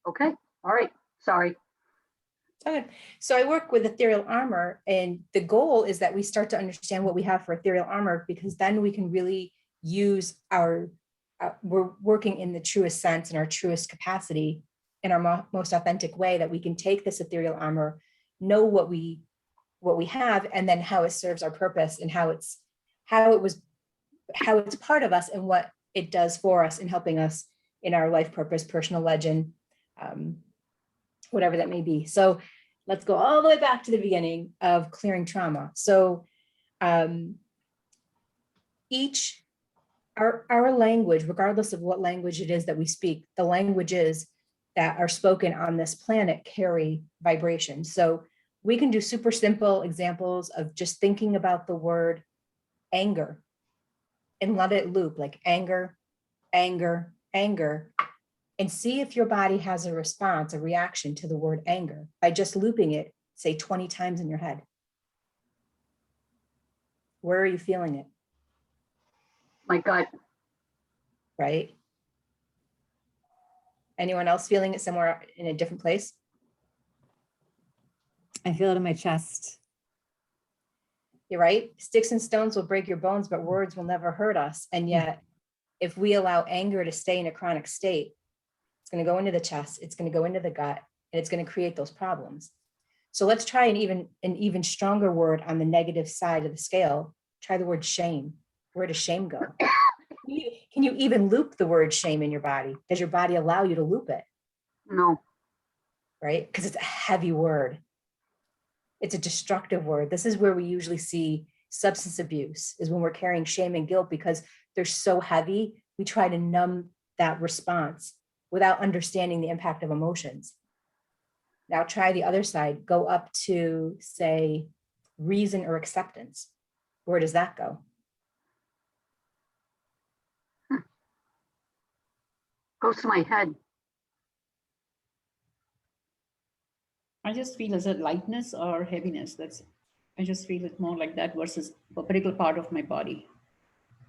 Okay. All right. Sorry. Okay. So I work with ethereal armor, and the goal is that we start to understand what we have for ethereal armor, because then we can really use we're working in the truest sense and our truest capacity in our most authentic way, that we can take this ethereal armor, know what we have, and then how it serves our purpose, and how it's part of us, and what it does for us in helping us in our life purpose, personal legend, whatever that may be. So let's go all the way back to the beginning of clearing trauma. So our language, regardless of what language it is that we speak, the languages that are spoken on this planet carry vibration. So we can do super simple examples of just thinking about the word anger and let it loop, like anger, anger, anger, and see if your body has a response, a reaction to the word anger by just looping it, say 20 times in your head. Where are you feeling it? My gut. Right? Anyone else feeling it somewhere in a different place? I feel it in my chest. You're right. Sticks and stones will break your bones, but words will never hurt us. And yet, if we allow anger to stay in a chronic state, it's going to go into the chest, it's going to go into the gut, and it's going to create those problems. So let's try an even stronger word on the negative side of the scale. Try the word shame. Where does shame go? Can you even loop the word shame in your body? Does your body allow you to loop it? No. Right? Because it's a heavy word. It's a destructive word. This is where we usually see substance abuse, is when we're carrying shame and guilt, because they're so heavy. We try to numb that response without understanding the impact of emotions. Now try the other side. Go up to, say, reason or acceptance. Where does that go? Goes to my head. I just feel as a lightness or heaviness. I just feel it more like that versus a particular part of my body.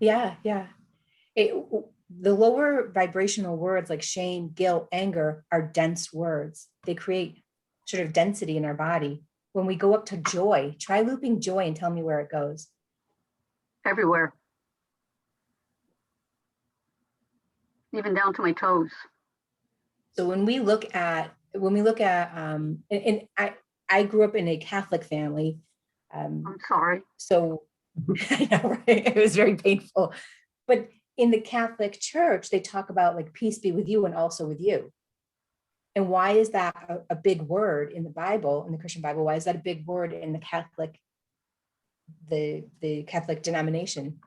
Yeah. The lower vibrational words like shame, guilt, anger are dense words. They create sort of density in our body. When we go up to joy, try looping joy and tell me where it goes. Everywhere. Even down to my toes. So when we look at, and I grew up in a Catholic family. I'm sorry. So I know, right? It was very painful. But in the Catholic Church, they talk about like peace be with you and also with you. And why is that a big word in the Bible, in the Christian Bible? Why is that a big word in the Catholic denomination?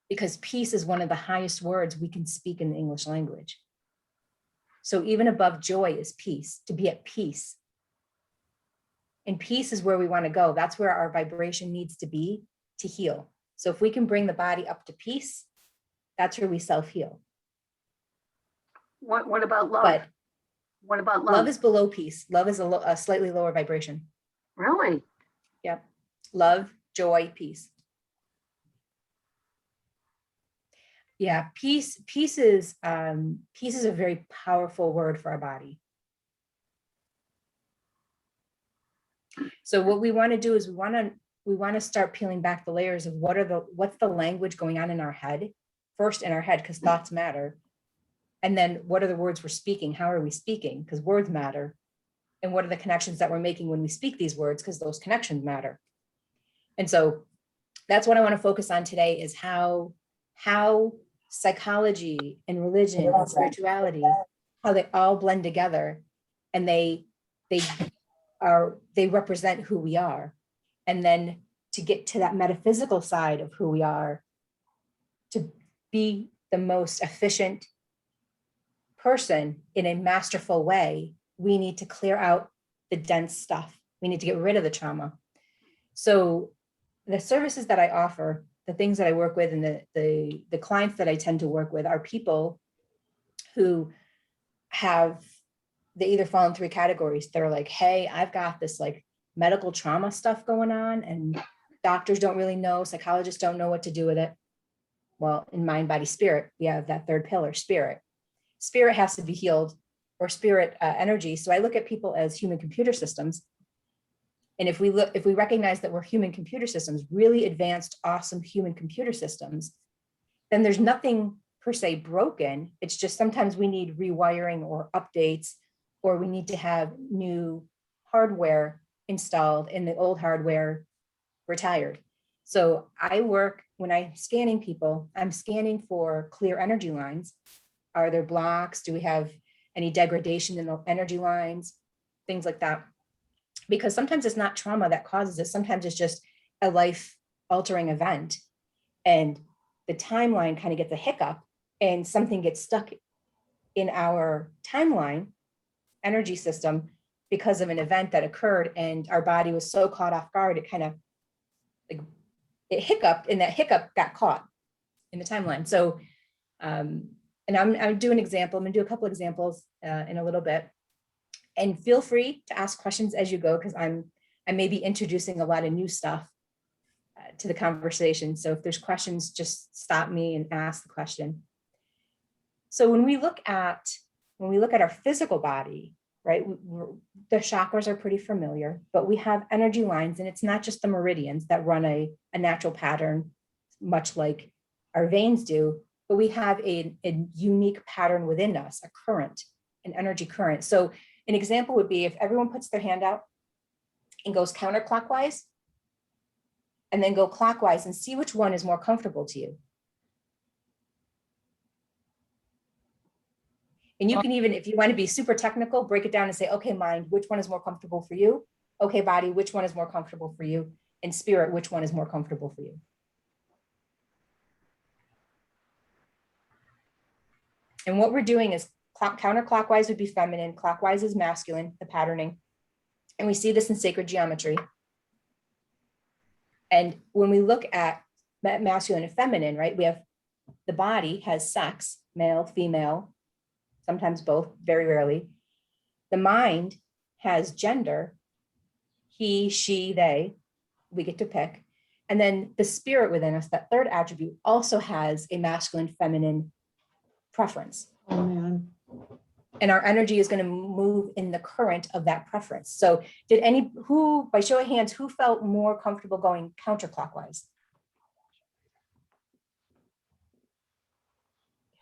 Because peace is one of the highest words we can speak in the English language. So even above joy is peace, to be at peace. And peace is where we want to go. That's where our vibration needs to be to heal. So if we can bring the body up to peace, that's where we self-heal. What about love? But what about love? Love is below peace. Love is a slightly lower vibration. Really? Yep. Love, joy, peace. Yeah, peace is a very powerful word for our body. So what we want to do is we want to start peeling back the layers of what's the language going on in our head, first in our head, because thoughts matter. And then what are the words we're speaking? How are we speaking? Because words matter. And what are the connections that we're making when we speak these words? Because those connections matter. And so that's what I want to focus on today, is how psychology and religion and spirituality, how they all blend together, and they represent who we are. And then to get to that metaphysical side of who we are, to be the most efficient person in a masterful way, we need to clear out the dense stuff. We need to get rid of the trauma. So the services that I offer, the things that I work with, and the clients that I tend to work with are people who they either fall in three categories. They're like, hey, I've got this like medical trauma stuff going on, and doctors don't really know, psychologists don't know what to do with it. Well, in mind, body, spirit, we have that third pillar, spirit. spirit has to be healed, or spirit energy. So I look at people as human computer systems. And if we recognize that we're human computer systems, really advanced, awesome human computer systems, then there's nothing per se broken. It's just sometimes we need rewiring or updates, or we need to have new hardware installed and the old hardware retired. So I work, when I'm scanning people, I'm scanning for clear energy lines. Are there blocks? Do we have any degradation in the energy lines? Things like that. Because sometimes it's not trauma that causes it. Sometimes it's just a life altering event. And the timeline kind of gets a hiccup and something gets stuck in our timeline energy system because of an event that occurred, and our body was so caught off guard, it kind of like it hiccuped, and that hiccup got caught in the timeline. So, and I'm doing an example. I'm gonna do a couple examples in a little bit, and feel free to ask questions as you go, because I may be introducing a lot of new stuff to the conversation. So if there's questions, just stop me and ask the question. So when we look at our physical body, right, the chakras are pretty familiar, but we have energy lines, and it's not just the meridians that run a natural pattern, much like our veins do, but we have a unique pattern within us, a current, an energy current. So an example would be if everyone puts their hand out and goes counterclockwise, and then go clockwise, and see which one is more comfortable to you. And you can even, if you want to be super technical, break it down and say, okay, mind, which one is more comfortable for you? Okay, body, which one is more comfortable for you? And spirit, which one is more comfortable for you? And what we're doing is counterclockwise would be feminine, clockwise is masculine, the patterning. And we see this in sacred geometry. And when we look at masculine and feminine, right, we have the body has sex, male, female, sometimes both, very rarely. The mind has gender, he, she, they, we get to pick. And then the spirit within us, that third attribute, also has a masculine, feminine preference. Oh, man. And our energy is going to move in the current of that preference. So who, by show of hands, who felt more comfortable going counterclockwise?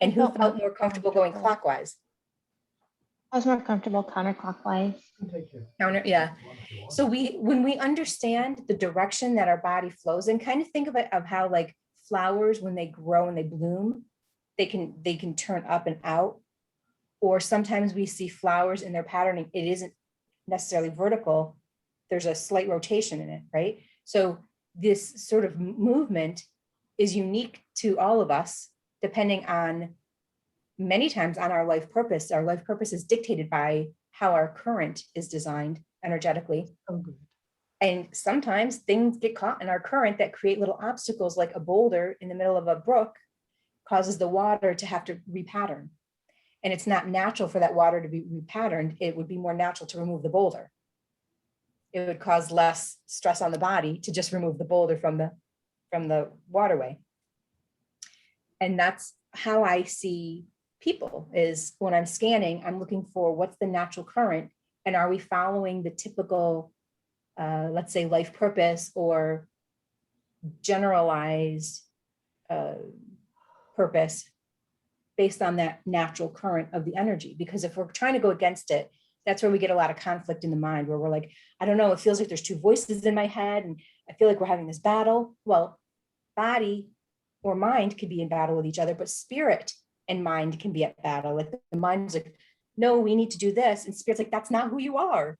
And who felt more comfortable going clockwise? I was more comfortable counterclockwise. Yeah. So when we understand the direction that our body flows in, kind of think of it of how like flowers, when they grow and they bloom, they can turn up and out. Or sometimes we see flowers in their patterning, it isn't necessarily vertical, there's a slight rotation in it, right? So this sort of movement is unique to all of us, depending on, many times on our life purpose. Our life purpose is dictated by how our current is designed energetically. Oh, good. And sometimes things get caught in our current that create little obstacles, like a boulder in the middle of a brook causes the water to have to repattern. And it's not natural for that water to be repatterned. It would be more natural to remove the boulder. It would cause less stress on the body to just remove the boulder from the waterway. And that's how I see people, is when I'm scanning, I'm looking for what's the natural current, and are we following the typical, let's say, life purpose or generalized purpose based on that natural current of the energy. Because if we're trying to go against it, that's where we get a lot of conflict in the mind, where we're like, I don't know, it feels like there's two voices in my head and I feel like we're having this battle. Well, body or mind could be in battle with each other, but spirit and mind can be at battle. Like the mind's like, no, we need to do this. And spirit's like, that's not who you are.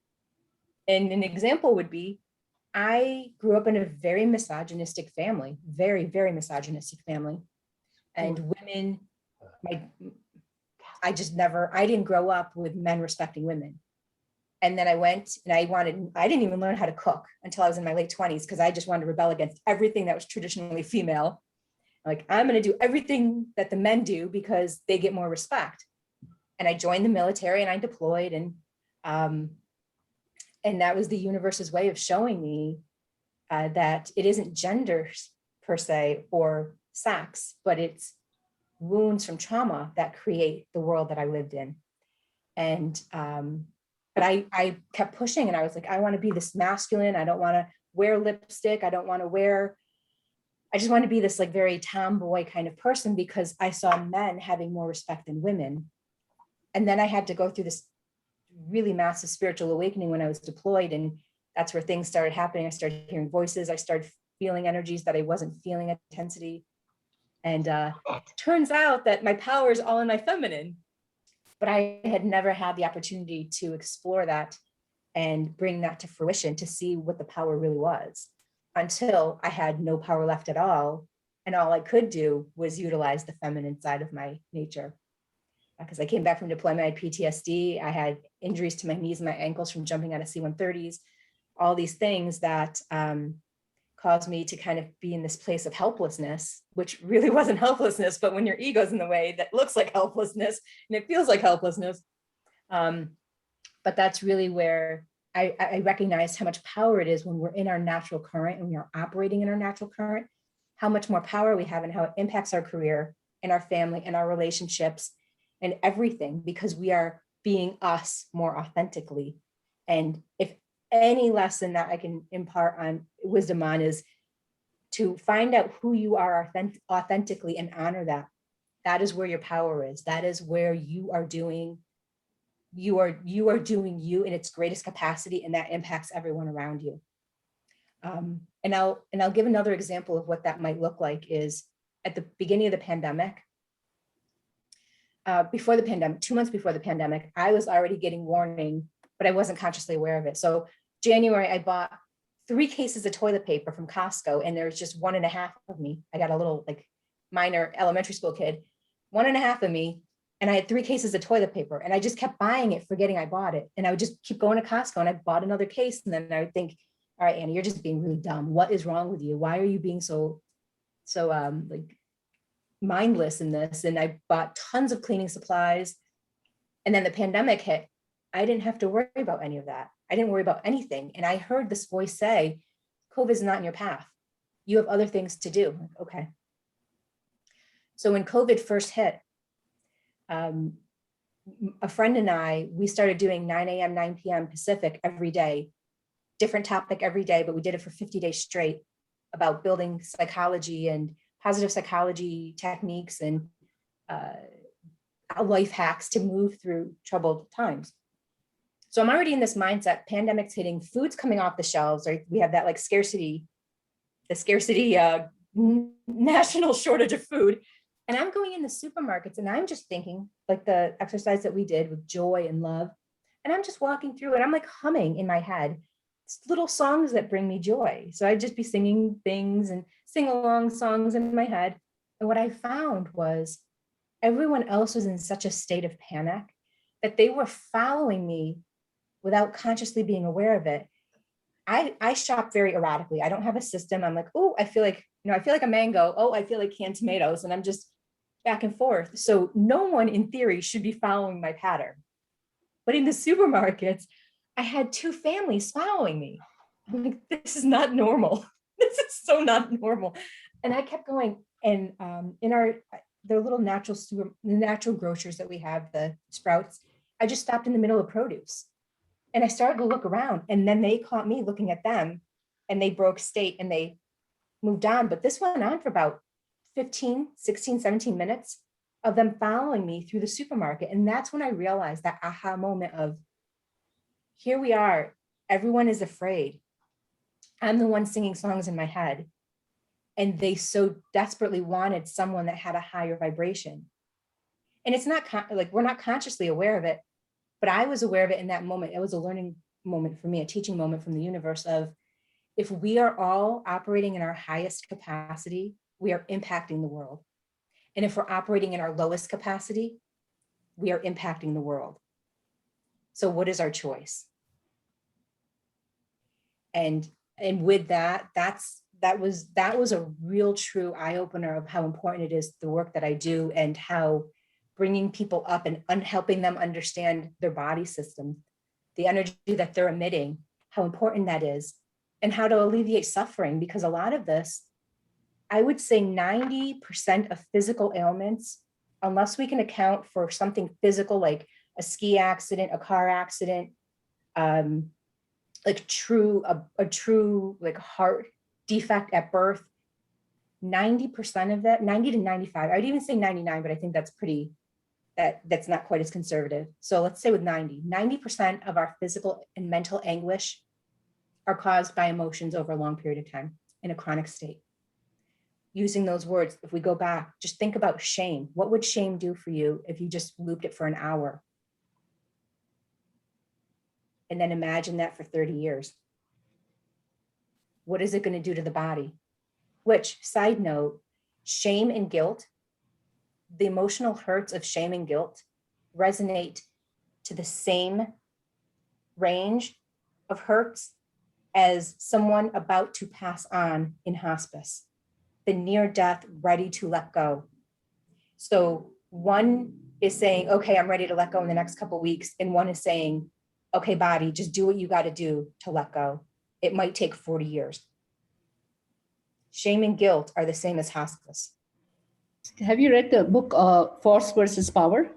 And an example would be, I grew up in a very misogynistic family, very, very misogynistic family. And women, I didn't grow up with men respecting women. And then I went and I didn't even learn how to cook until I was in my late 20s, because I just wanted to rebel against everything that was traditionally female. Like, I'm going to do everything that the men do because they get more respect. And I joined the military and I deployed, and that was the universe's way of showing me that it isn't gender per se or sex, but it's wounds from trauma that create the world that I lived in. And, but I kept pushing, and I was like, I want to be this masculine. I don't want to wear lipstick. I just want to be this like very tomboy kind of person, because I saw men having more respect than women. And then I had to go through this really massive spiritual awakening when I was deployed. And that's where things started happening. I started hearing voices. I started feeling energies that I wasn't feeling at intensity. And turns out that my power is all in my feminine. But I had never had the opportunity to explore that and bring that to fruition, to see what the power really was, until I had no power left at all. And all I could do was utilize the feminine side of my nature. Because I came back from deployment, I had PTSD, I had injuries to my knees and my ankles from jumping out of C-130s, all these things that caused me to kind of be in this place of helplessness, which really wasn't helplessness, but when your ego's in the way, that looks like helplessness and it feels like helplessness. But that's really where I recognized how much power it is when we're in our natural current and we are operating in our natural current, how much more power we have and how it impacts our career and our family and our relationships and everything, because we are being us more authentically. And if any lesson that I can impart on wisdom on is to find out who you are authentically and honor that. That is where your power is. That is where you are doing you in its greatest capacity, and that impacts everyone around you. And I'll give another example of what that might look like. Is at the beginning of the pandemic, before the pandemic, 2 months before the pandemic, I was already getting warning, but I wasn't consciously aware of it. So January, I bought 3 cases of toilet paper from Costco, and there's just 1.5 of me. I got a little like minor elementary school kid, 1.5 of me. And I had 3 cases of toilet paper, and I just kept buying it, forgetting I bought it. And I would just keep going to Costco, and I bought another case. And then I would think, all right, Annie, you're just being really dumb. What is wrong with you? Why are you being so like mindless in this? And I bought tons of cleaning supplies. And then the pandemic hit. I didn't have to worry about any of that. I didn't worry about anything. And I heard this voice say, COVID is not in your path. You have other things to do. Like, okay. So when COVID first hit, a friend and I, we started doing 9 a.m., 9 p.m. Pacific every day, different topic every day, but we did it for 50 days straight, about building psychology and positive psychology techniques and life hacks to move through troubled times. So I'm already in this mindset, pandemic's hitting, food's coming off the shelves, right? We have that like scarcity, national shortage of food. And I'm going in the supermarkets and I'm just thinking, like the exercise that we did with joy and love. And I'm just walking through and I'm like humming in my head little songs that bring me joy. So I'd just be singing things and sing along songs in my head. And what I found was everyone else was in such a state of panic that they were following me without consciously being aware of it. I shop very erratically. I don't have a system. I'm like, oh, I feel like a mango. Oh, I feel like canned tomatoes. And I'm just back and forth. So no one in theory should be following my pattern. But in the supermarkets, I had 2 families following me. I'm like, this is not normal. This is so not normal. And I kept going. And in the little natural grocers that we have, the Sprouts, I just stopped in the middle of produce. And I started to look around, and then they caught me looking at them, and they broke state and they moved on. But this went on for about 15, 16, 17 minutes of them following me through the supermarket. And that's when I realized that aha moment of, here we are, everyone is afraid. I'm the one singing songs in my head. And they so desperately wanted someone that had a higher vibration. And it's not like we're not consciously aware of it, but I was aware of it in that moment. It was a learning moment for me, a teaching moment from the universe of, if we are all operating in our highest capacity, we are impacting the world. And if we're operating in our lowest capacity, we are impacting the world. So what is our choice? And with that was a real true eye-opener of how important it is, the work that I do, and how bringing people up and helping them understand their body system, the energy that they're emitting, how important that is, and how to alleviate suffering. Because a lot of this, I would say 90% of physical ailments unless we can account for something physical like a ski accident, a car accident, like a true like heart defect at birth, 90% of that, 90 to 95, I would even say 99, but I think that's that's not quite as conservative. So let's say with 90% of our physical and mental anguish are caused by emotions over a long period of time in a chronic state. Using those words, if we go back, just think about shame. What would shame do for you if you just looped it for an hour? And then imagine that for 30 years. What is it going to do to the body? Which, side note, shame and guilt, the emotional hurts of shame and guilt resonate to the same range of hurts as someone about to pass on in hospice, the near death, ready to let go. So one is saying, okay, I'm ready to let go in the next couple of weeks. And one is saying, okay, body, just do what you got to do to let go. It might take 40 years. Shame and guilt are the same as hospice. Have you read the book Force versus Power?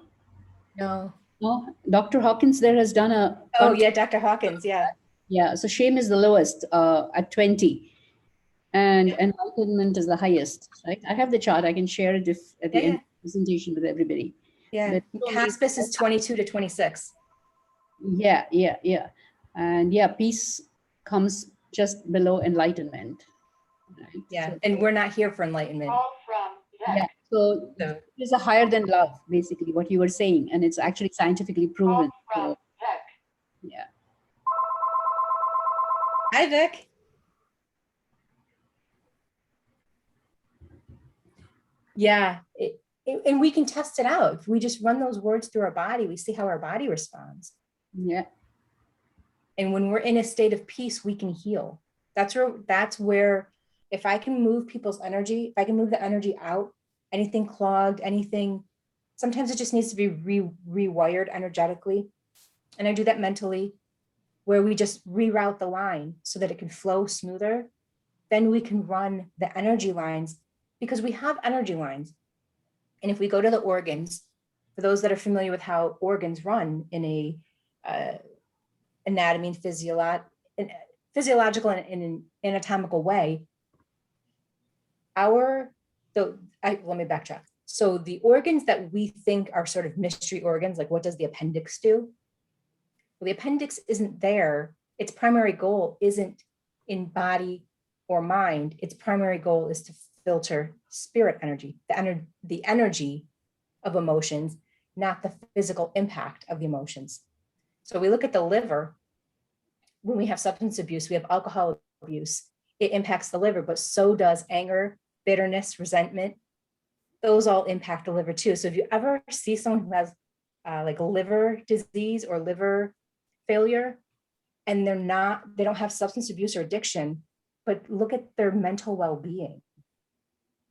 No. No, Dr. Hawkins there has done a. Oh yeah, Dr. Hawkins, yeah. Yeah, so shame is the lowest at 20, and enlightenment is the highest. Right? I have the chart. I can share it if at the end of the presentation with everybody. Yeah, hospice is 22 to 26. Yeah, and yeah, peace comes just below enlightenment. Right? Yeah, so, and we're not here for enlightenment. yeah, so there's a higher than love, basically what you were saying, and it's actually scientifically proven. So, yeah. Hi, Vic. Yeah, and we can test it out. If we just run those words through our body, we see how our body responds. Yeah. And when we're in a state of peace, we can heal. That's where, if I can move people's energy, if I can move the energy out, anything clogged, anything, sometimes it just needs to be rewired energetically. And I do that mentally, where we just reroute the line so that it can flow smoother. Then we can run the energy lines, because we have energy lines. And if we go to the organs, for those that are familiar with how organs run in a anatomy and physiological and in an anatomical way, let me backtrack. So the organs that we think are sort of mystery organs, like what does the appendix do? Well, the appendix isn't there. Its primary goal isn't in body or mind. Its primary goal is to filter spirit energy, the energy of emotions, not the physical impact of the emotions. So we look at the liver. When we have substance abuse, we have alcohol abuse. It impacts the liver, but so does anger, bitterness, resentment. Those all impact the liver too. So if you ever see someone who has like liver disease or liver failure, and they don't have substance abuse or addiction, but look at their mental well-being.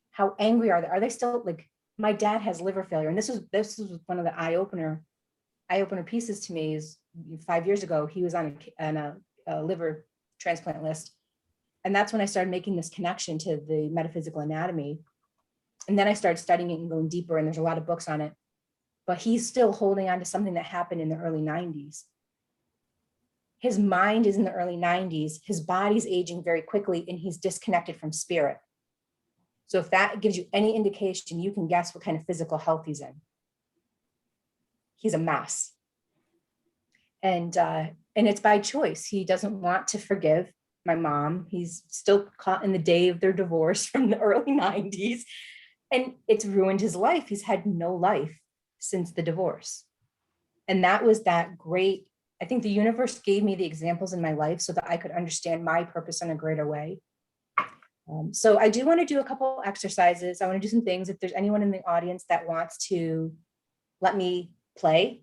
How angry are they? Are they still, like, my dad has liver failure, and this was one of the eye-opener pieces to me. Is 5 years ago he was on a liver transplant list, and that's when I started making this connection to the metaphysical anatomy. And then I started studying it and going deeper, and there's a lot of books on it. But he's still holding on to something that happened in the early 90s. His mind is in the early 90s. His body's aging very quickly, and he's disconnected from spirit. So if that gives you any indication, you can guess what kind of physical health he's in. He's a mess. And it's by choice. He doesn't want to forgive my mom. He's still caught in the day of their divorce from the early 90s. And it's ruined his life. He's had no life since the divorce. And that was that great, I think the universe gave me the examples in my life so that I could understand my purpose in a greater way. So I do want to do a couple exercises. I want to do some things. If there's anyone in the audience that wants to let me play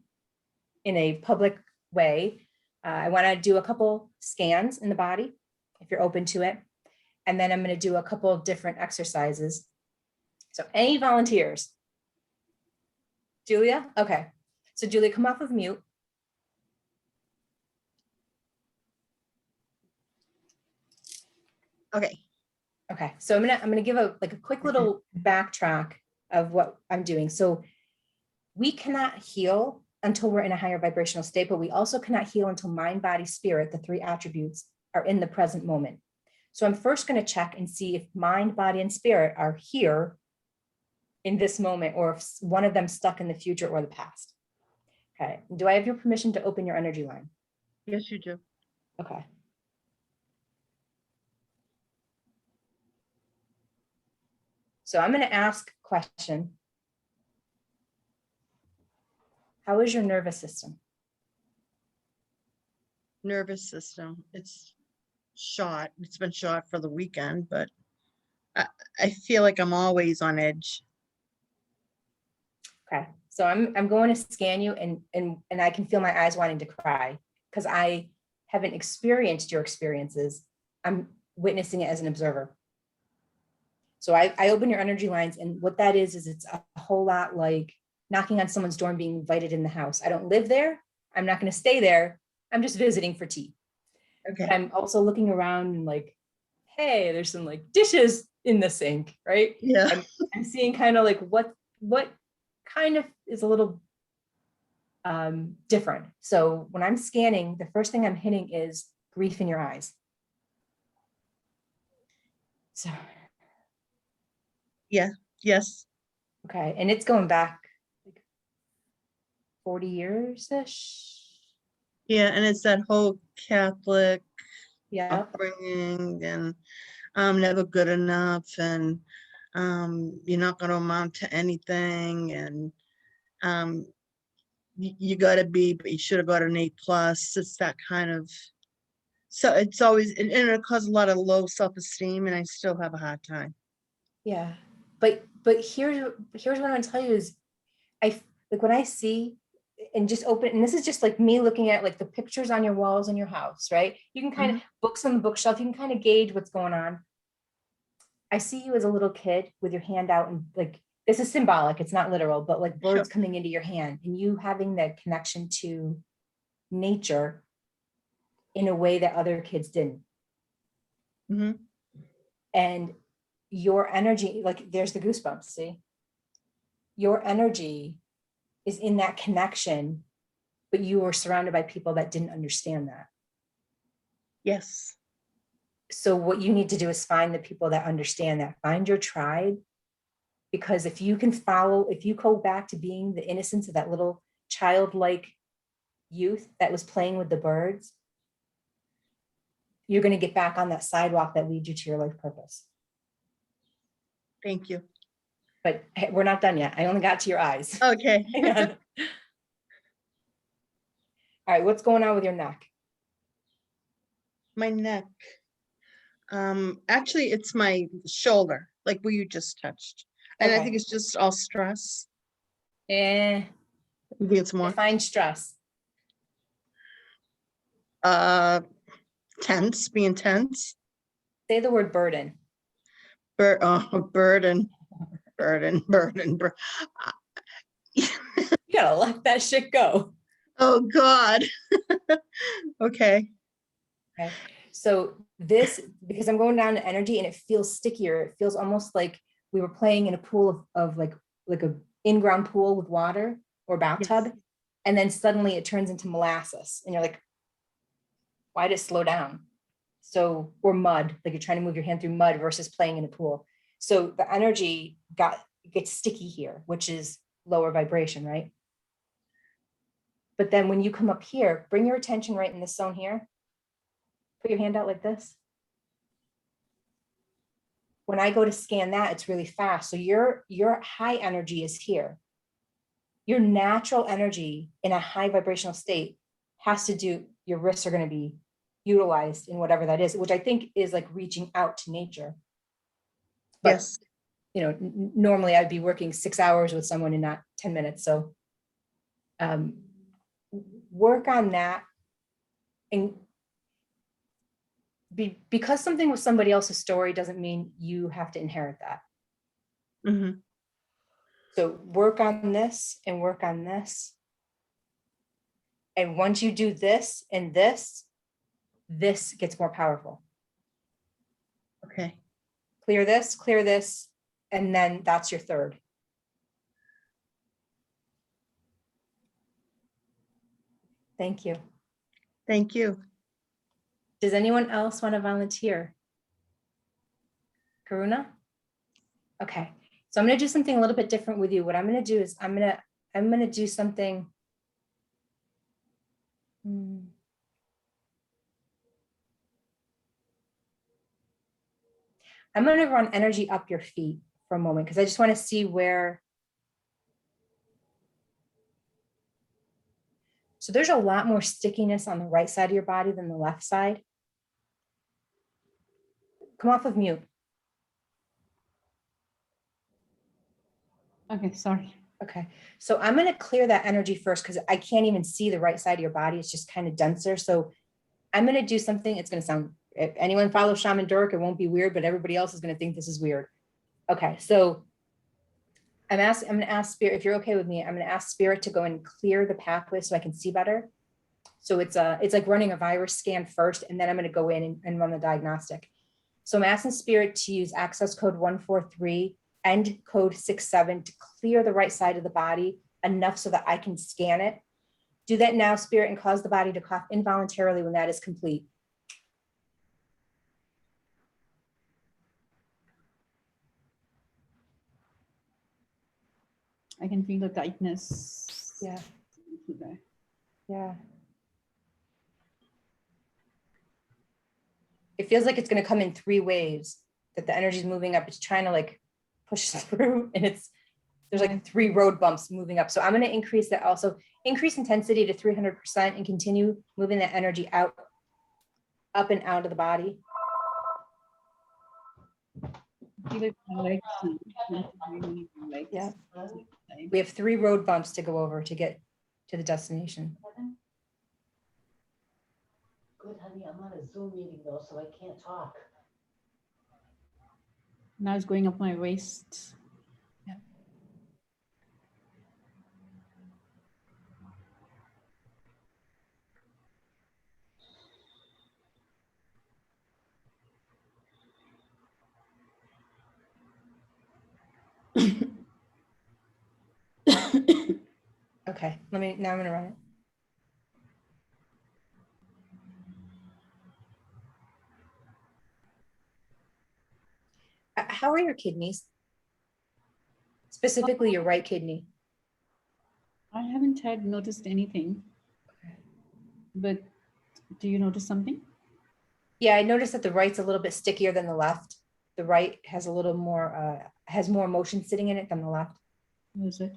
in a public way, I want to do a couple scans in the body, if you're open to it. And then I'm going to do a couple different exercises. So any volunteers? Julia? Okay. So Julia, come off of mute. Okay. Okay, so I'm gonna give a quick little backtrack of what I'm doing. So we cannot heal until we're in a higher vibrational state, but we also cannot heal until mind, body, spirit, the three attributes, are in the present moment. So I'm first going to check and see if mind, body, and spirit are here in this moment, or if one of them stuck in the future or the past. Okay. Do I have your permission to open your energy line? Yes, you do. Okay. So I'm going to ask a question. How is your nervous system? Nervous system. It's shot. It's been shot for the weekend, but I feel like I'm always on edge. Okay. So I'm going to scan you, and I can feel my eyes wanting to cry because I haven't experienced your experiences. I'm witnessing it as an observer. So I open your energy lines, and what that is it's a whole lot like knocking on someone's door and being invited in the house. I don't live there. I'm not going to stay there. I'm just visiting for tea. Okay. But I'm also looking around and like, hey, there's some like dishes in the sink, right? Yeah. I'm seeing kind of like what kind of is a little different. So when I'm scanning, the first thing I'm hitting is grief in your eyes. So Yes. okay, and it's going back like 40 years-ish. Yeah. And it's that whole Catholic Yeah. upbringing, and I'm never good enough, and you're not going to amount to anything, and you got to be, but you should have got an A+. It's that kind of, so it's always, and it causes a lot of low self-esteem, and I still have a hard time. Yeah. But here's what I'm gonna tell you is like when I see and just open, and this is just like me looking at like the pictures on your walls in your house, right? You can kind of books on the bookshelf, you can kind of gauge what's going on. I see you as a little kid with your hand out, and like this is symbolic, it's not literal, but like birds coming into your hand and you having that connection to nature in a way that other kids didn't. Mm-hmm. And your energy, like there's the goosebumps, see? Your energy is in that connection, but you were surrounded by people that didn't understand that. Yes. So what you need to do is find the people that understand that, find your tribe, because if you go back to being the innocence of that little childlike youth that was playing with the birds, you're going to get back on that sidewalk that leads you to your life purpose. Thank you. But we're not done yet. I only got to your eyes. Okay. Hang on. All right, what's going on with your neck? My neck. Actually, it's my shoulder, like where you just touched. And I Okay. think it's just all stress. Eh, You think it's more? define stress. Tense, being tense. Say the word burden. Burden. You gotta let that shit go. Oh God. Okay. Okay. So this, because I'm going down to energy and it feels stickier. It feels almost like we were playing in a pool of like a in-ground pool with water or bathtub. Yes. And then suddenly it turns into molasses and you're like, why did it slow down? So, or mud, like you're trying to move your hand through mud versus playing in a pool. So the energy gets sticky here, which is lower vibration, right? But then when you come up here, bring your attention right in this zone here. Put your hand out like this. When I go to scan that, it's really fast. So your high energy is here. Your natural energy in a high vibrational state has to do, your wrists are going to be utilized in whatever that is, which I think is like reaching out to nature. But, Yes. you know, normally I'd be working 6 hours with someone in not 10 minutes. So work on that. And because something was somebody else's story doesn't mean you have to inherit that. Mm-hmm. So work on this and work on this. And once you do this and this gets more powerful. Okay. Clear this, and then that's your third. Thank you. Thank you. Does anyone else want to volunteer? Karuna? Okay, so I'm going to do something a little bit different with you. What I'm going to do is I'm going to do something. I'm going to run energy up your feet for a moment because I just want to see where. So there's a lot more stickiness on the right side of your body than the left side. Come off of mute. Okay, sorry. Okay, so I'm going to clear that energy first because I can't even see the right side of your body. It's just kind of denser. So I'm going to do something. It's going to sound, if anyone follows Shaman Durek, it won't be weird, but everybody else is going to think this is weird. Okay, so I'm going to ask Spirit, if you're okay with me, I'm going to ask Spirit to go and clear the pathway so I can see better. So it's like running a virus scan first, and then I'm going to go in and run the diagnostic. So I'm asking Spirit to use access code 143 and code 67 to clear the right side of the body enough so that I can scan it. Do that now, Spirit, and cause the body to cough involuntarily when that is complete. I can feel the tightness. Yeah. Yeah. It feels like it's going to come in 3 waves, that the energy is moving up. It's trying to like push through, and there's like 3 road bumps moving up. So I'm going to increase that also, increase intensity to 300% and continue moving that energy out, up and out of the body. Feel it in my legs, not really in my legs. Yeah. We have 3 road bumps to go over to get to the destination. Good, honey, I'm on a Zoom meeting though, so I can't talk. Now it's going up my waist. Okay, now I'm going to run it. How are your kidneys? Specifically your right kidney. I haven't had noticed anything, but do you notice something? Yeah, I noticed that the right's a little bit stickier than the left. The right has a little more, has more motion sitting in it than the left. What is it?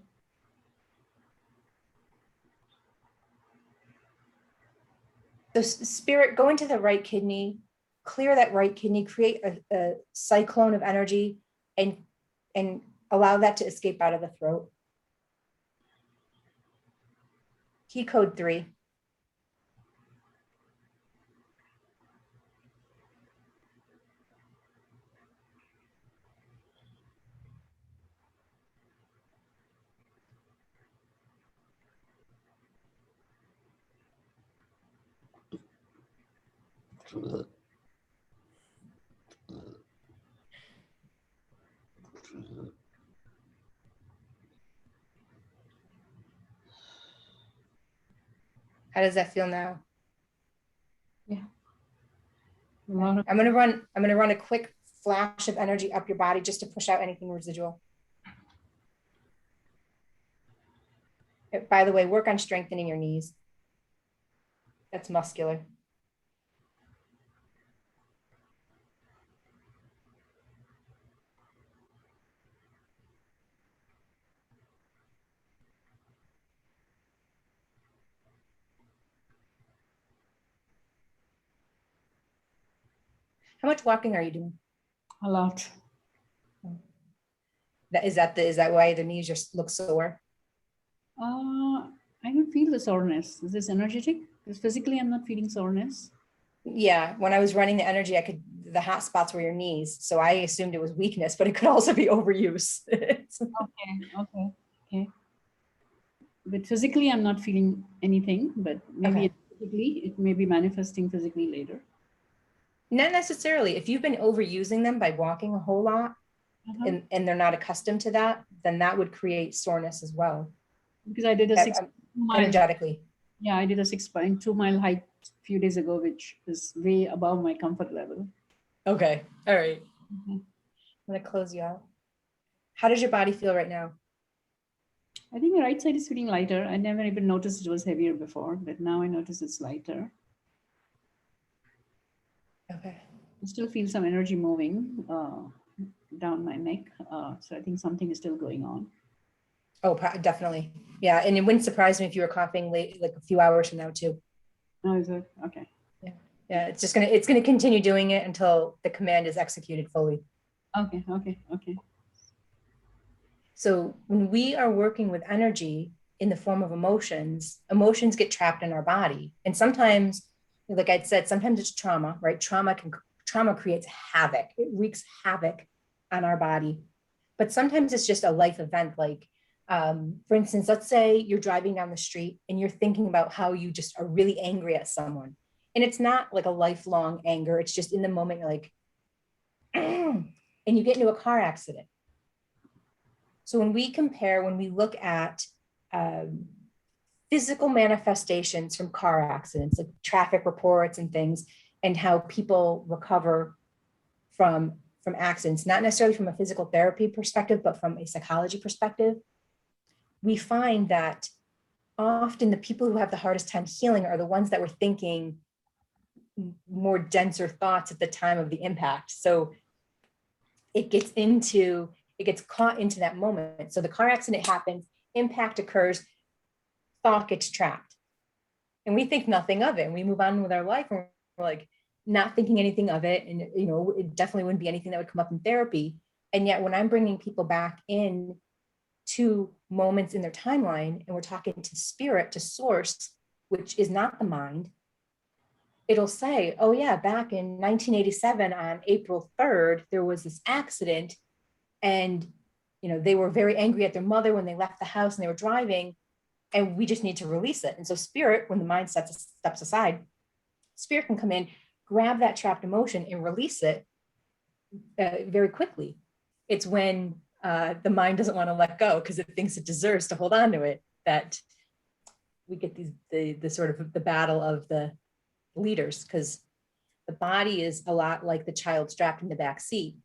The Spirit, go into the right kidney, clear that right kidney, create a cyclone of energy, and allow that to escape out of the throat. Key code 3. How does that feel now? A lot of I'm gonna run a quick flash of energy up your body just to push out anything residual. By the way, work on strengthening your knees. That's muscular. How much walking are you doing? a lot. Is that why the knees just look sore? I don't feel the soreness. Is this energetic? Because physically, I'm not feeling soreness. Yeah, when I was running the energy, the hot spots were your knees. So I assumed it was weakness, but it could also be overuse. Okay. But physically, I'm not feeling anything, but maybe Okay. it may be manifesting physically later. Not necessarily. If you've been overusing them by walking a whole lot and they're not accustomed to that, then that would create soreness as well. Because I did a 6 mile. Energetically. Yeah, I did a 6.2 mile hike a few days ago, which is way above my comfort level. Okay. All right. Mhm. I'm gonna close you out. How does your body feel right now? I think the right side is feeling lighter. I never even noticed it was heavier before, but now I notice it's lighter. Okay. I still feel some energy moving down my neck. So I think something is still going on. Oh, definitely. Yeah. And it wouldn't surprise me if you were coughing late, like a few hours from now too. Oh, is it? Okay. Yeah. It's gonna continue doing it until the command is executed fully. Okay. Okay. Okay. So when we are working with energy in the form of emotions, emotions get trapped in our body. And sometimes, like I said, sometimes it's trauma, right? Trauma creates havoc. It wreaks havoc on our body. But sometimes it's just a life event. Like, for instance, let's say you're driving down the street and you're thinking about how you just are really angry at someone. And it's not like a lifelong anger. It's just in the moment, you're like, and you get into a car accident. So when we look at physical manifestations from car accidents, like traffic reports and things, and how people recover from accidents, not necessarily from a physical therapy perspective, but from a psychology perspective, we find that often the people who have the hardest time healing are the ones that were thinking more denser thoughts at the time of the impact. So it gets caught into that moment. So the car accident happens, impact occurs, thought gets trapped. And we think nothing of it. And we move on with our life and we're like not thinking anything of it. And, you know, it definitely wouldn't be anything that would come up in therapy. And yet when I'm bringing people back in to moments in their timeline and we're talking to spirit, to source, which is not the mind, it'll say, oh yeah, back in 1987 on April 3rd, there was this accident. And, you know, they were very angry at their mother when they left the house and they were driving, and we just need to release it. And so spirit, when the mind steps aside, spirit can come in, grab that trapped emotion and release it very quickly. It's when the mind doesn't want to let go because it thinks it deserves to hold on to it that we get the sort of the battle of the leaders, because the body is a lot like the child strapped in the back seat.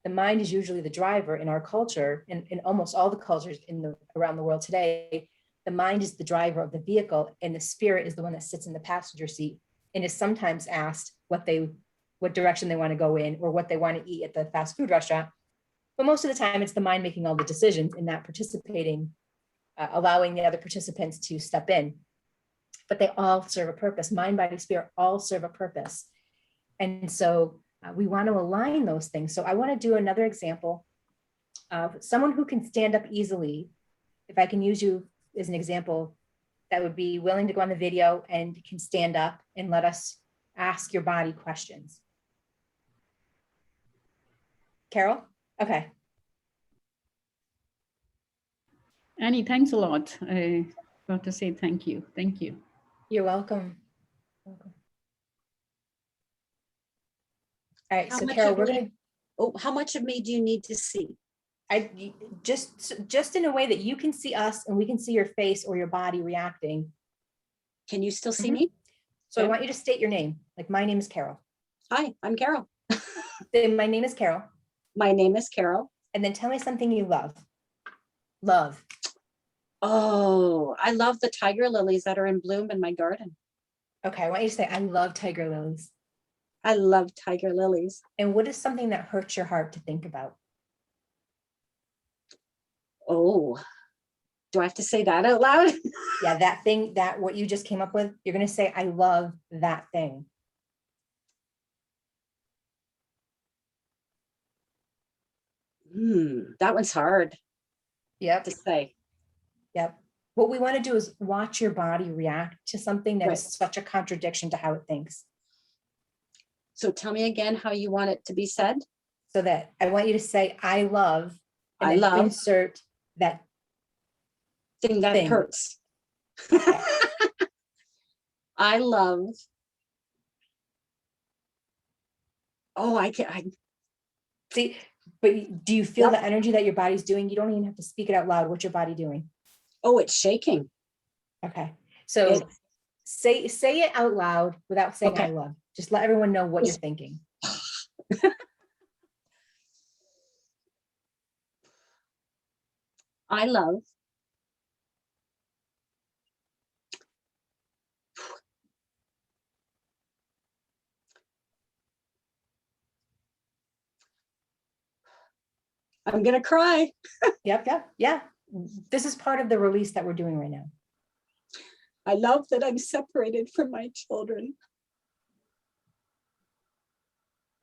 The mind is usually the driver in our culture, and in almost all the cultures around the world today. The mind is the driver of the vehicle, and the spirit is the one that sits in the passenger seat and is sometimes asked what direction they want to go in or what they want to eat at the fast food restaurant. But most of the time, it's the mind making all the decisions and not participating, allowing the other participants to step in. But they all serve a purpose. Mind, body, spirit all serve a purpose. And so we want to align those things. So I want to do another example of someone who can stand up easily. If I can use you as an example, that would be willing to go on the video and can stand up and let us ask your body questions. Carol? Okay. Annie, thanks a lot. I got to say thank you. Thank you. You're welcome. All right, How so much Carol, of we're me- gonna, Oh, how much of me do you need to see? just in a way that you can see us and we can see your face or your body reacting. Can you still see Mhm. me? So I Okay. want you to state your name. Like, my name is Carol. Hi, I'm Carol. Say, my name is Carol. My name is Carol. And then tell me something you love. Love. Oh, I love the tiger lilies that are in bloom in my garden. Okay, I want you to say, I love tiger lilies. I love tiger lilies. And what is something that hurts your heart to think about? Oh, do I have to say that out loud? Yeah, that thing, what you just came up with, you're going to say, I love that thing. That one's hard Yep. to say. Yep. What we want to do is watch your body react to something that Right. is such a contradiction to how it thinks. So tell me again how you want it to be said. So that I want you to say, I love, and I then love. insert that Thing that thing. hurts. I love. Oh, I See, but do you feel Yep. the energy that your body's doing? You don't even have to speak it out loud. What's your body doing? Oh, it's shaking. Okay. So It's- say it out loud without saying Okay. I love. Just let everyone know what you're thinking. I love I'm gonna cry. Yep, yep, yeah. This is part of the release that we're doing right now. I love that I'm separated from my children.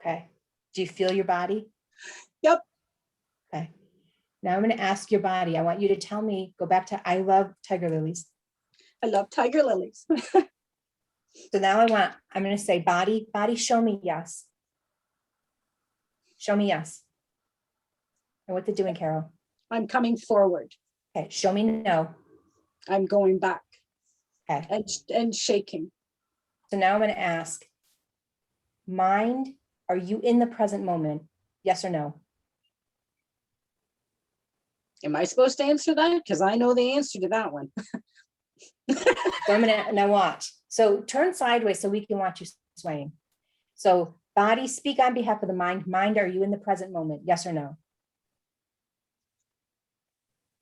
Okay. Do you feel your body? Yep. Okay. Now I'm going to ask your body. I want you to tell me, go back to I love tiger lilies. I love tiger lilies. So now I'm going to say body, show me yes. Show me yes. And what's it doing, Carol? I'm coming forward. Okay. Show me no. I'm going back Okay. and shaking. So now I'm going to ask, mind, are you in the present moment? Yes or no? Am I supposed to answer that? Because I know the answer to that one. So I'm going to now watch. So turn sideways so we can watch you swaying. So body, speak on behalf of the mind. Mind, are you in the present moment? Yes or no?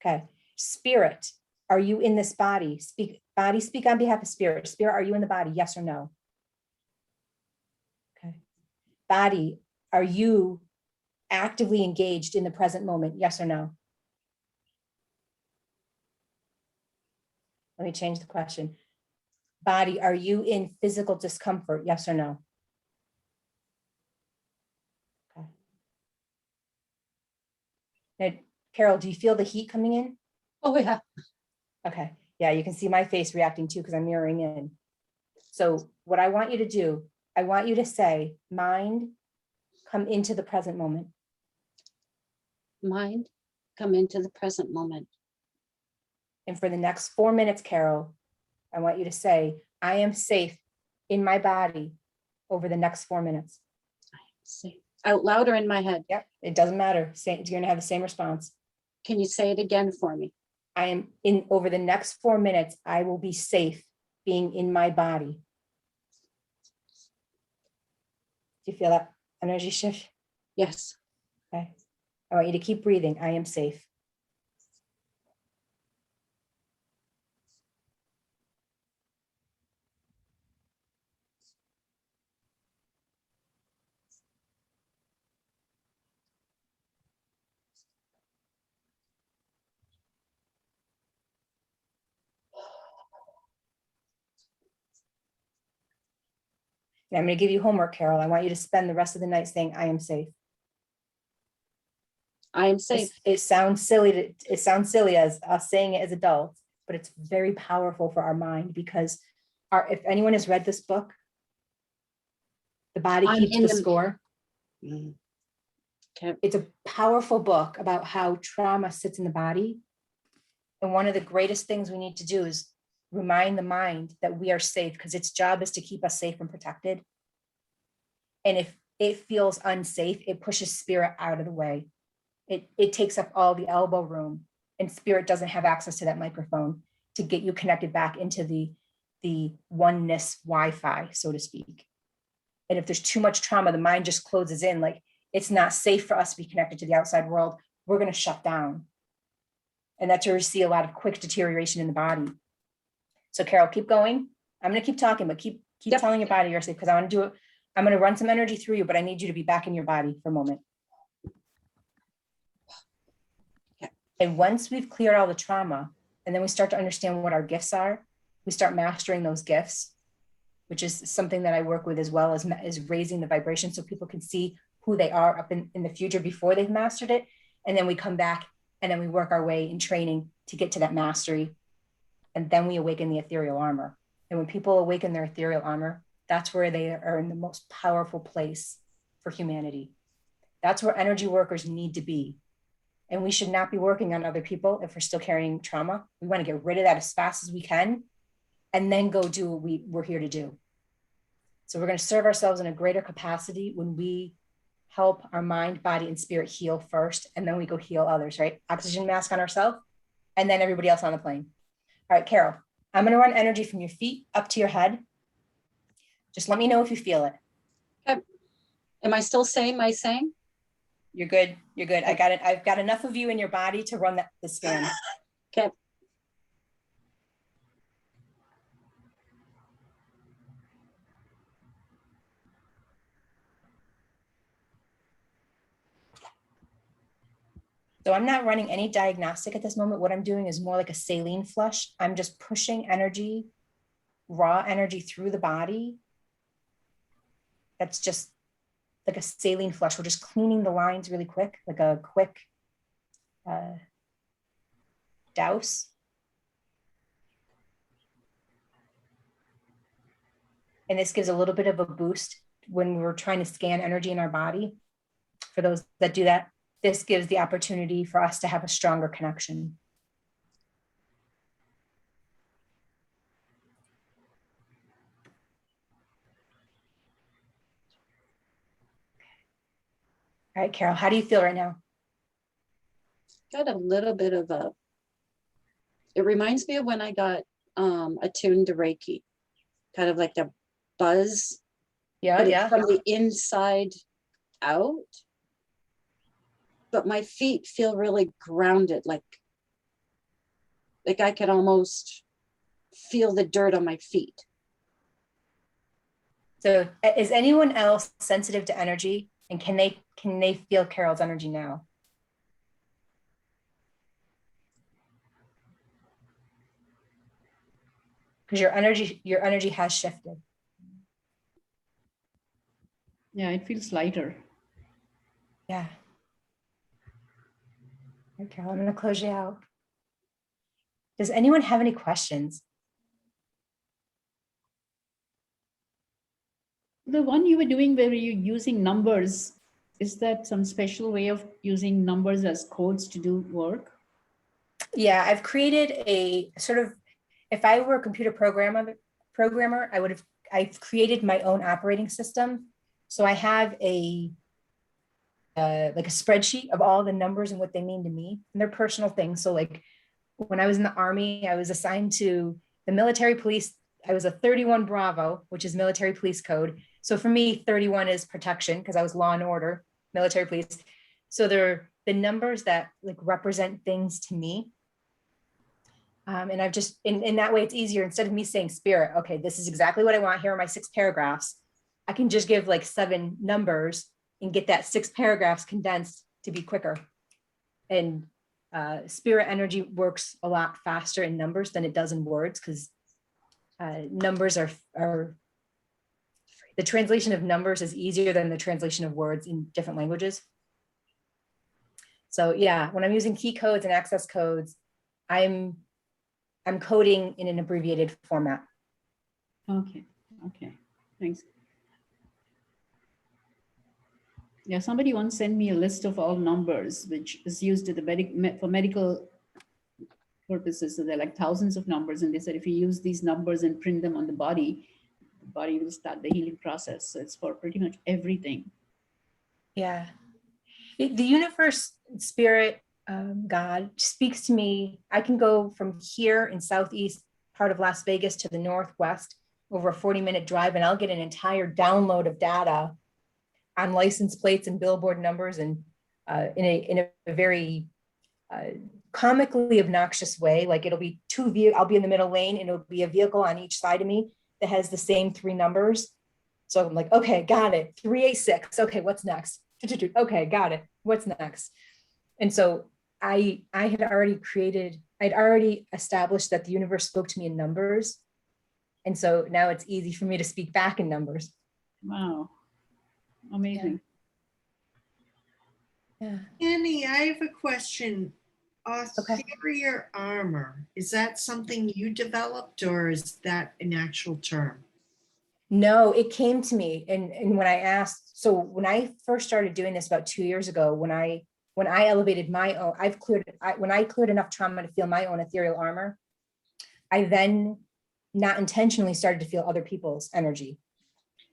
Okay. Spirit, are you in this body? Body, speak on behalf of spirit. Spirit, are you in the body? Yes or no? Okay. Body, are you actively engaged in the present moment? Yes or no? Let me change the question. Body, are you in physical discomfort? Yes or no? Okay. Now, Carol, do you feel the heat coming in? Oh, yeah. Okay. Yeah, you can see my face reacting too because I'm mirroring in. So what I want you to do, I want you to say, mind, come into the present moment. Mind, come into the present moment. And for the next 4 minutes, Carol, I want you to say, I am safe in my body over the next 4 minutes. See, out loud or in my head. Yep, it doesn't matter. You're going to have the same response. Can you say it again for me? I am in over the next 4 minutes, I will be safe being in my body. Do you feel that energy shift? Yes. Okay. I want you to keep breathing. I am safe. And I'm going to give you homework, Carol. I want you to spend the rest of the night saying, I am safe. I am safe. It sounds silly. It sounds silly as us saying it as adults, but it's very powerful for our mind because if anyone has read this book, The Body I'm Keeps in the the- Score. Mm. Okay. It's a powerful book about how trauma sits in the body. And one of the greatest things we need to do is remind the mind that we are safe because its job is to keep us safe and protected. And if it feels unsafe, it pushes spirit out of the way. It takes up all the elbow room, and spirit doesn't have access to that microphone to get you connected back into the oneness Wi-Fi, so to speak. And if there's too much trauma, the mind just closes in, like it's not safe for us to be connected to the outside world. We're going to shut down. And that's where we see a lot of quick deterioration in the body. So Carol, keep going. I'm going to keep talking, but keep Yep. telling your body you're safe because I want to do it. I'm going to run some energy through you, but I need you to be back in your body for a moment. And once we've cleared all the trauma, and then we start to understand what our gifts are, we start mastering those gifts, which is something that I work with as well as raising the vibration so people can see who they are up in the future before they've mastered it. And then we come back and then we work our way in training to get to that mastery. And then we awaken the ethereal armor. And when people awaken their ethereal armor, that's where they are in the most powerful place for humanity. That's where energy workers need to be. And we should not be working on other people if we're still carrying trauma. We want to get rid of that as fast as we can and then go do what we're here to do. So we're going to serve ourselves in a greater capacity when we help our mind, body, and spirit heal first, and then we go heal others, right? Oxygen mask on ourselves, and then everybody else on the plane. All right, Carol, I'm going to run energy from your feet up to your head. Just let me know if you feel it. Am I still saying my saying? You're good. You're good. I got it. I've got enough of you in your body to run the scan. Okay. So I'm not running any diagnostic at this moment. What I'm doing is more like a saline flush. I'm just pushing energy, raw energy through the body. That's just like a saline flush. We're just cleaning the lines really quick, like a quick douse. And this gives a little bit of a boost when we're trying to scan energy in our body. For those that do that, this gives the opportunity for us to have a stronger connection. All right, Carol, how do you feel right now? Got a little bit of it reminds me of when I got attuned to Reiki, kind of like the buzz, Yeah, but it's yeah. from the inside out. But my feet feel really grounded, like I could almost feel the dirt on my feet. So is anyone else sensitive to energy? And can they feel Carol's energy now? Because your energy has shifted. Yeah, it feels lighter. Yeah. Okay, Carol, I'm going to close you out. Does anyone have any questions? The one you were doing where you're using numbers, is that some special way of using numbers as codes to do work? Yeah, I've created a sort of, if I were a computer programmer, I've created my own operating system. So I have like a spreadsheet of all the numbers and what they mean to me, and they're personal things. So like when I was in the Army, I was assigned to the military police. I was a 31 Bravo, which is military police code. So for me, 31 is protection because I was law and order, military police. So they're the numbers that like represent things to me. And I've just, in that way, it's easier. Instead of me saying spirit, okay, this is exactly what I want. Here are my 6 paragraphs. I can just give like 7 numbers and get that 6 paragraphs condensed to be quicker. And spirit energy works a lot faster in numbers than it does in words, because numbers are the translation of numbers is easier than the translation of words in different languages. So yeah, when I'm using key codes and access codes, I'm coding in an abbreviated format. Okay, thanks. Yeah, somebody once sent me a list of all numbers, which is used for medical purposes. So they're like thousands of numbers. And they said, if you use these numbers and print them on the body will start the healing process. So it's for pretty much everything. Yeah. The universe, spirit, God speaks to me. I can go from here in southeast part of Las Vegas to the northwest over a 40-minute drive, and I'll get an entire download of data on license plates and billboard numbers, and in a very comically obnoxious way. Like it'll be I'll be in the middle lane and it'll be a vehicle on each side of me that has the same 3 numbers. So I'm like, okay, got it. 386. Okay, what's next? Okay, got it. What's next? And so I'd already established that the universe spoke to me in numbers. And so now it's easy for me to speak back in numbers. Wow. Amazing. Yeah. Annie, I have a question. Okay. Ethereal armor, is that something you developed or is that an actual term? No, it came to me. And when I asked, so when I first started doing this about 2 years ago, when I elevated my own, when I cleared enough trauma to feel my own ethereal armor, I then not intentionally started to feel other people's energy.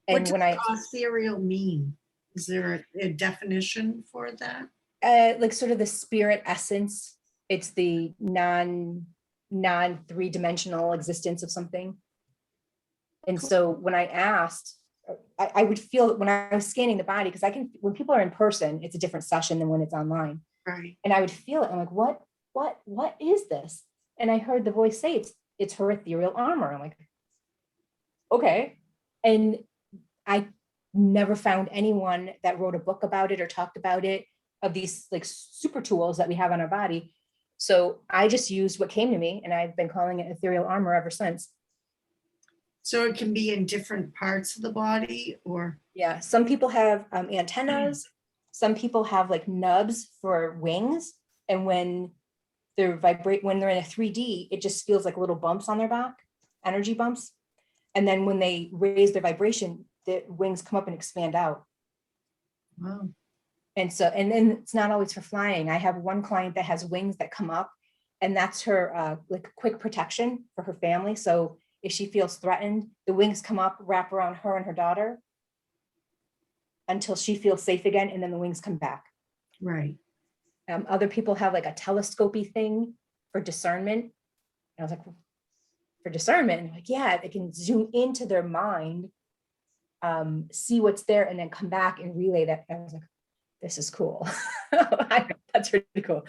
And What does ethereal mean? Is there a definition for that? Like sort of the spirit essence, it's the non-three-dimensional existence of something. And so when I asked, I would feel when I was scanning the body, because when people are in person, it's a different session than when it's online. Right. And I would feel it. I'm like, what is this? And I heard the voice say, it's her ethereal armor. I'm like, okay. And I never found anyone that wrote a book about it or talked about it, of these like super tools that we have on our body. So I just used what came to me, and I've been calling it ethereal armor ever since. So it can be in different parts of the body, or? Yeah, some people have antennas. Some people have like nubs for wings. And when they're in a 3D, it just feels like little bumps on their back, energy bumps. And then when they raise their vibration, the wings come up and expand out. Wow. And so, and then it's not always for flying. I have one client that has wings that come up, and that's her like quick protection for her family. So if she feels threatened, the wings come up, wrap around her and her daughter until she feels safe again, and then the wings come back. Right. Other people have like a telescopy thing for discernment. And I was like, for discernment? And like, yeah, they can zoom into their mind, see what's there, and then come back and relay that. And I was like, this is cool. That's really cool.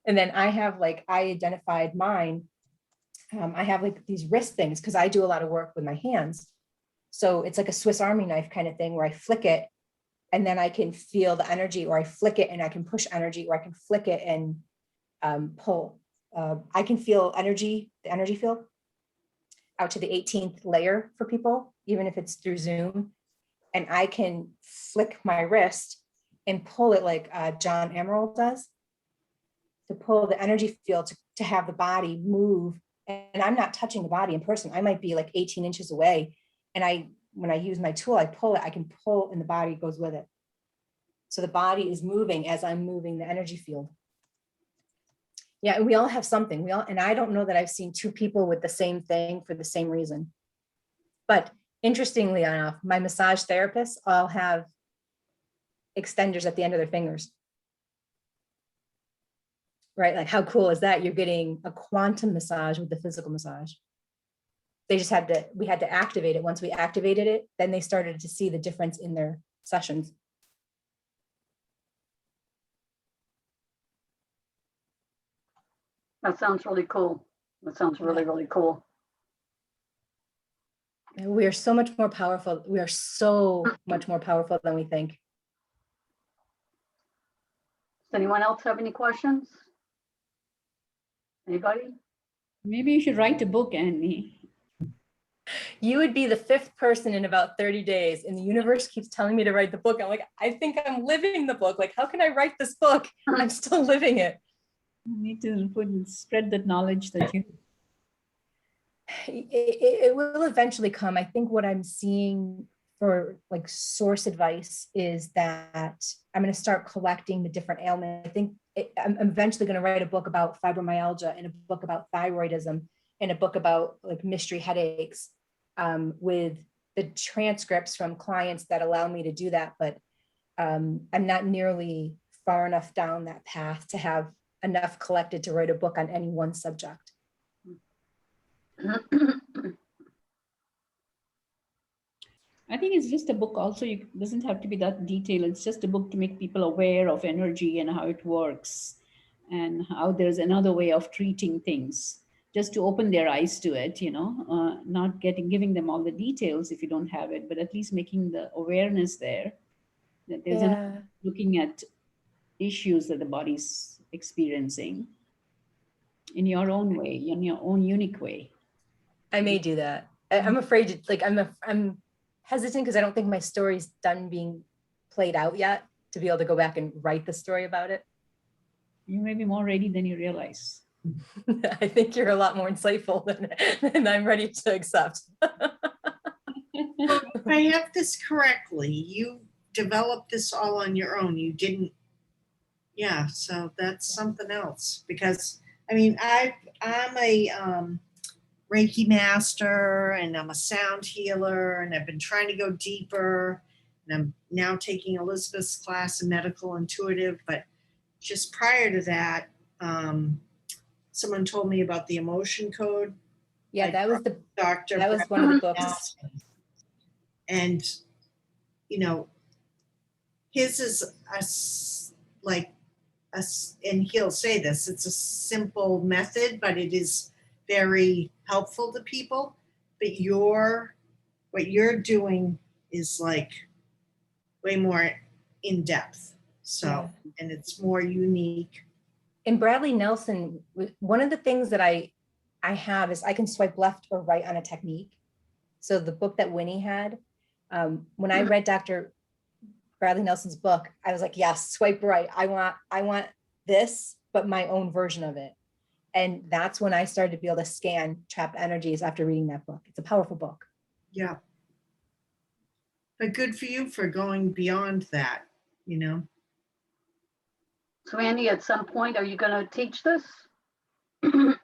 And then I have like, I identified mine. I have like these wrist things because I do a lot of work with my hands. So it's like a Swiss Army knife kind of thing where I flick it and then I can feel the energy, or I flick it and I can push energy, or I can flick it and pull. I can feel energy, the energy field out to the 18th layer for people, even if it's through Zoom. And I can flick my wrist and pull it like John Emerald does, to pull the energy field to have the body move. And I'm not touching the body in person. I might be like 18 inches away. And when I use my tool, I pull it, I can pull and the body goes with it. So the body is moving as I'm moving the energy field. Yeah, we all have something. And I don't know that I've seen two people with the same thing for the same reason. But interestingly enough, my massage therapists all have extenders at the end of their fingers. Right? Like, how cool is that? You're getting a quantum massage with the physical massage. We had to activate it. Once we activated it, then they started to see the difference in their sessions. That sounds really cool. That sounds really, really cool. We are so much more powerful. We are so much more powerful than we think. Does anyone else have any questions? Anybody? Maybe you should write a book, Annie. You would be the 5th person in about 30 days, and the universe keeps telling me to write the book. I'm like, I think I'm living the book. Like, how can I write this book? I'm still living it. You need to spread that knowledge that you. It will eventually come. I think what I'm seeing for like source advice is that I'm going to start collecting the different ailments. I think I'm eventually going to write a book about fibromyalgia, and a book about thyroidism, and a book about like mystery headaches, with the transcripts from clients that allow me to do that. But I'm not nearly far enough down that path to have enough collected to write a book on any one subject. I think it's just a book also. It doesn't have to be that detailed. It's just a book to make people aware of energy and how it works, and how there's another way of treating things, just to open their eyes to it, not giving them all the details if you don't have it, but at least making the awareness there that there's looking at issues that the body's experiencing in your own way, in your own unique way. I may do that. I'm afraid to, like, I'm hesitant because I don't think my story's done being played out yet to be able to go back and write the story about it. You may be more ready than you realize. I think you're a lot more insightful than I'm ready to accept. If I have this correctly, you developed this all on your own. You didn't. Yeah, so that's something else, because I mean, I'm a Reiki master, and I'm a sound healer, and I've been trying to go deeper, and I'm now taking Elizabeth's class in medical intuitive. But just prior to that, someone told me about the emotion code. Yeah, Like that was the, Dr. that was one of the books. Brown. And, you know, his is and he'll say this, it's a simple method, but it is very helpful to people. But what you're doing is like way more in depth. So, and it's more unique. In Bradley Nelson, one of the things that I have is I can swipe left or right on a technique. So the book that Winnie had, when I read Dr. Bradley Nelson's book, I was like, yes, swipe right. I want this, but my own version of it. And that's when I started to be able to scan trapped energies after reading that book. It's a powerful book. Yeah. But good for you for going beyond that, you know? So Andy, at some point, are you going to teach this? I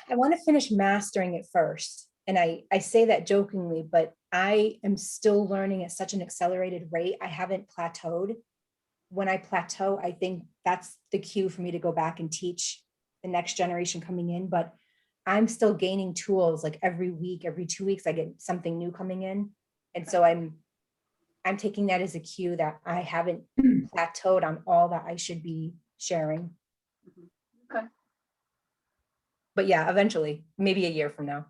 want to finish mastering it first. And I say that jokingly, but I am still learning at such an accelerated rate. I haven't plateaued. When I plateau, I think that's the cue for me to go back and teach the next generation coming in. But I'm still gaining tools like every week, every 2 weeks, I get something new coming in. And so I'm taking that as a cue that I haven't plateaued on all that I should be sharing. Okay. But yeah, eventually, maybe a year from now.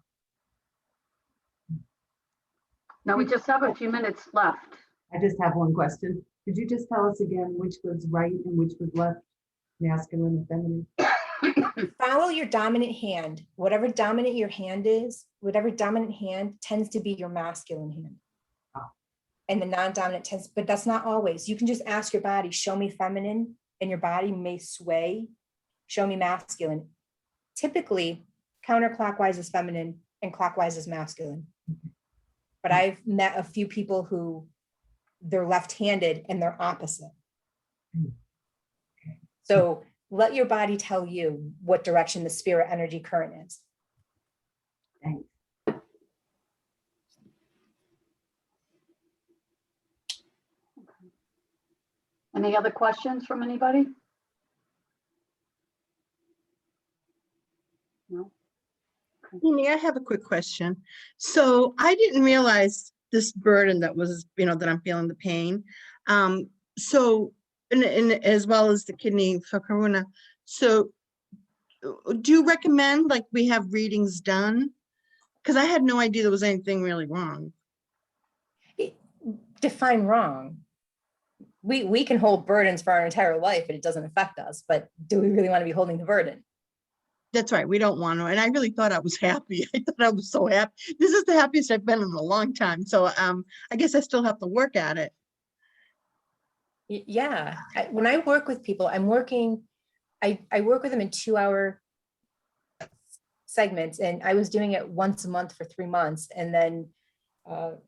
Now we just have a few minutes left. I just have one question. Could you just tell us again which was right and which was left, masculine and feminine? Follow your dominant hand. Whatever dominant your hand is, whatever dominant hand tends to be your masculine hand. Oh. And the non-dominant tends, but that's not always. You can just ask your body, show me feminine, and your body may sway, show me masculine. Typically, counterclockwise is feminine and clockwise is masculine. But I've met a few people who they're left-handed and they're opposite. So let your body tell you what direction the spirit energy current is. Thanks. Any other questions from anybody? No? Amy, I have a quick question. So I didn't realize this burden that was, that I'm feeling the pain. So, and as well as the kidney for Karuna. So do you recommend like we have readings done? Because I had no idea there was anything really wrong. Define wrong. We can hold burdens for our entire life and it doesn't affect us, but do we really want to be holding the burden? That's right. We don't want to. And I really thought I was happy. I thought I was so happy. This is the happiest I've been in a long time. So I guess I still have to work at it. Yeah. When I work with people, I work with them in 2-hour segments, and I was doing it once a month for 3 months. And then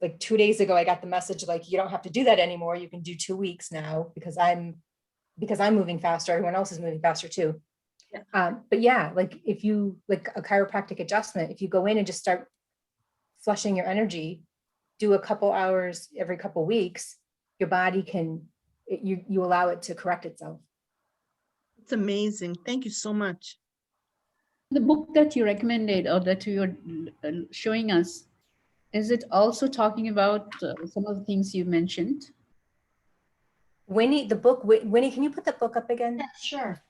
like 2 days ago, I got the message like, you don't have to do that anymore. You can do 2 weeks now because I'm moving faster. Everyone else is moving faster too. Yeah. But yeah, like if you like a chiropractic adjustment, if you go in and just start flushing your energy, do a couple hours every couple weeks, your body can, you allow it to correct itself. It's amazing. Thank you so much. The book that you recommended or that you're showing us, is it also talking about some of the things you mentioned? Winnie, the book, Winnie, can you put the book up again? Yeah, sure.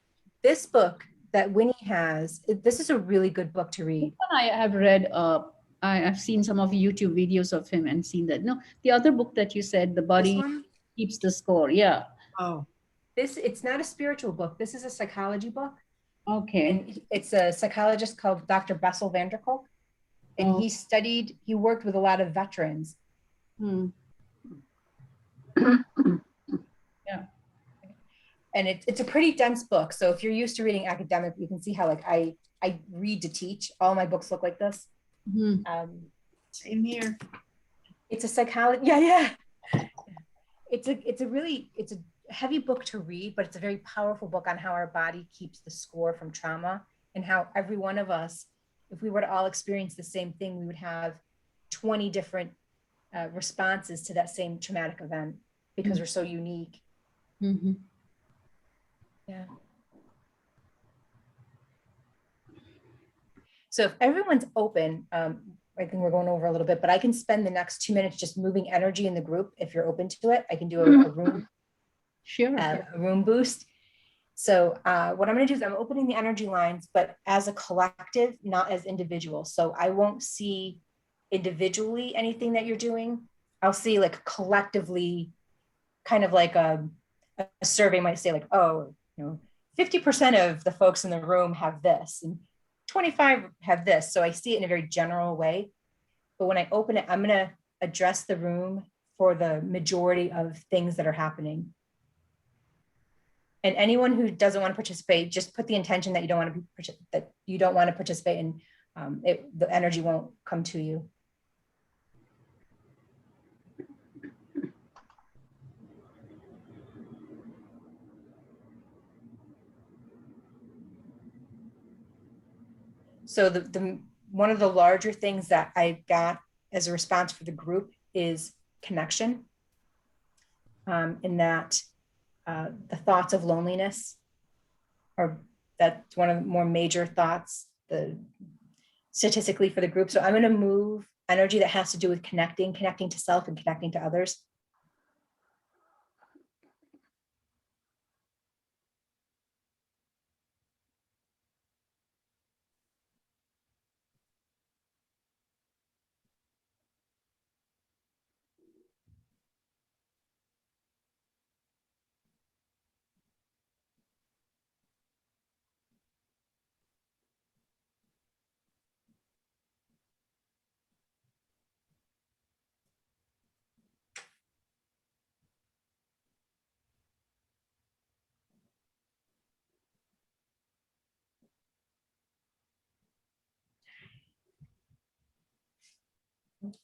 This book that Winnie has, this is a really good book to read. I have read, I've seen some of YouTube videos of him and seen that. No, the other book that you said, The This Body one, Keeps the Score. Yeah. Oh, it's not a spiritual book. This is a psychology book. Okay. And it's a psychologist called Dr. Bessel van der Kolk. And Oh. he worked with a lot of veterans. Hmm. Yeah. And it's a pretty dense book. So if you're used to reading academic, you can see how like I read to teach. All my books look like this. Hmm. same here. It's a psychology. Yeah. It's a heavy book to read, but it's a very powerful book on how our body keeps the score from trauma and how every one of us, if we were to all experience the same thing, we would have 20 different responses to that same traumatic event because we're so unique. Mm-hmm. Yeah. So if everyone's open, I think we're going over a little bit, but I can spend the next 2 minutes just moving energy in the group. If you're open to it, I can do Sure. a room boost. So what I'm going to do is I'm opening the energy lines, but as a collective, not as individuals. So I won't see individually anything that you're doing. I'll see like collectively, kind of like a survey might say like, oh, 50% of the folks in the room have this and 25 have this. So I see it in a very general way. But when I open it, I'm going to address the room for the majority of things that are happening. And anyone who doesn't want to participate, just put the intention that you don't want to participate, and the energy won't come to you. So one of the larger things that I got as a response for the group is connection. In that the thoughts of loneliness that's one of the more major thoughts, statistically for the group. So I'm going to move energy that has to do with connecting to self and connecting to others.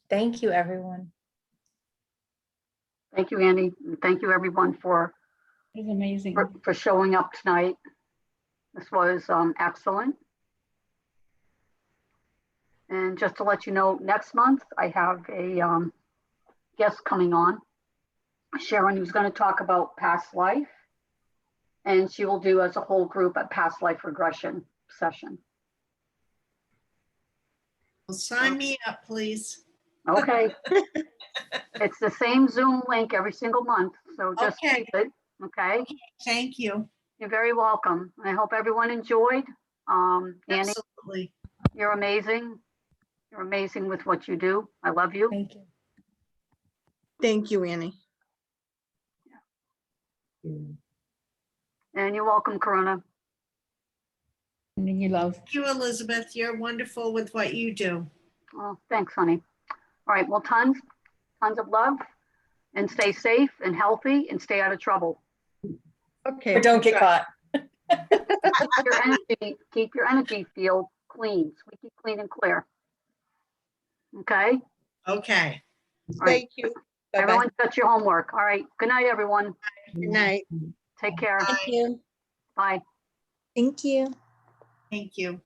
Thank you, everyone. Thank you, Andy. And thank you, everyone, for It's amazing. showing up tonight. This was excellent. And just to let you know, next month I have a guest coming on, Sharon, who's going to talk about past life. And she will do as a whole group a past life regression session. Well, sign me up, please. Okay. It's the same Zoom link every single month. So just Okay. keep it. Okay. Thank you. You're very welcome. I hope everyone enjoyed. Annie, Absolutely. you're amazing. You're amazing with what you do. I love you. Thank you. Thank you, Annie. And you're welcome, Karuna. Sending you love. Thank you, Elizabeth. You're wonderful with what you do. Oh, thanks, honey. All right. Well, tons of love, and stay safe and healthy and stay out of trouble. Okay. But don't get caught. Keep your energy field clean. Squeaky clean and clear. Okay. Okay. All right. Thank you. Bye-bye. Everyone got your homework. All right. Good night, everyone. Good night. Take care. Thank you. Bye. Thank you. Thank you.